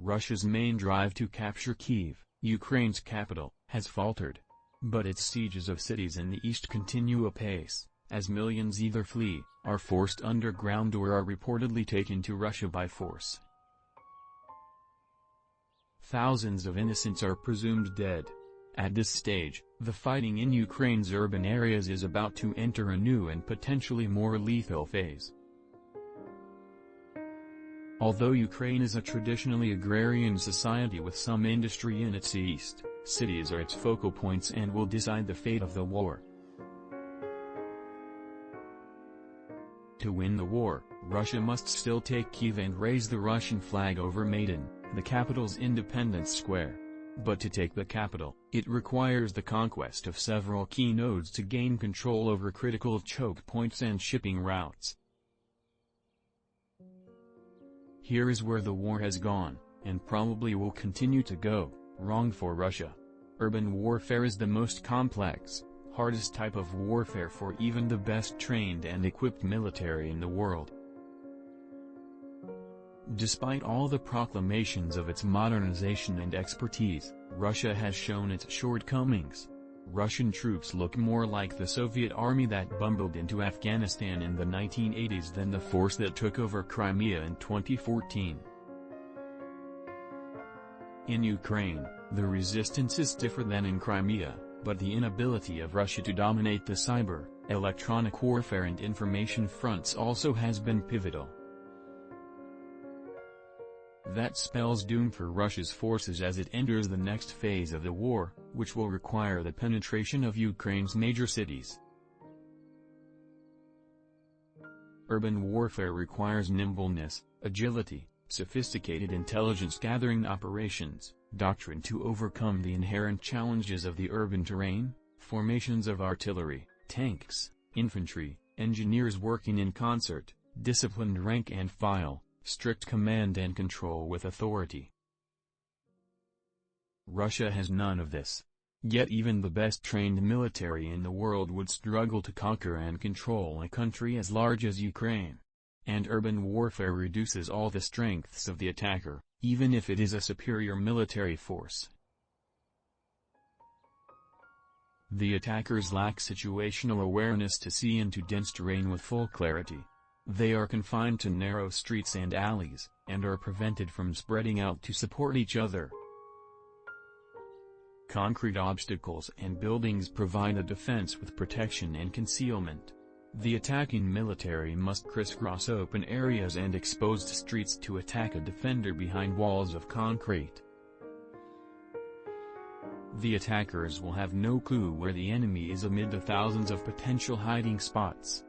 Russia's main drive to capture Kyiv, Ukraine's capital, has faltered. But its sieges of cities in the east continue apace, as millions either flee, are forced underground or are reportedly taken to Russia by force. Thousands of innocents are presumed dead. At this stage, the fighting in Ukraine's urban areas is about to enter a new and potentially more lethal phase. Although Ukraine is a traditionally agrarian society with some industry in its east, cities are its focal points and will decide the fate of the war. To win the war, Russia must still take Kyiv and raise the Russian flag over Maidan, the capital's Independence Square. But to take the capital, it requires the conquest of several key nodes to gain control over critical choke points and shipping routes. Here is where the war has gone, and probably will continue to go, wrong for Russia. Urban warfare is the most complex, hardest type of warfare for even the best trained and equipped military in the world. Despite all the proclamations of its modernization and expertise, Russia has shown its shortcomings. Russian troops look more like the Soviet army that bumbled into Afghanistan in the 1980s than the force that took over Crimea in 2014. In Ukraine, the resistance is stiffer than in Crimea, but the inability of Russia to dominate the cyber, electronic warfare and information fronts also has been pivotal. That spells doom for Russia's forces as it enters the next phase of the war, which will require the penetration of Ukraine's major cities. Urban warfare requires nimbleness, agility, sophisticated intelligence-gathering operations, doctrine to overcome the inherent challenges of the urban terrain, formations of artillery, tanks, infantry, engineers working in concert, disciplined rank and file, strict command and control with authority. Russia has none of this. Yet even the best trained military in the world would struggle to conquer and control a country as large as Ukraine. And urban warfare reduces all the strengths of the attacker, even if it is a superior military force. The attackers lack situational awareness to see into dense terrain with full clarity. They are confined to narrow streets and alleys, and are prevented from spreading out to support each other. Concrete obstacles and buildings provide a defense with protection and concealment. The attacking military must crisscross open areas and exposed streets to attack a defender behind walls of concrete. The attackers will have no clue where the enemy is amid the thousands of potential hiding spots.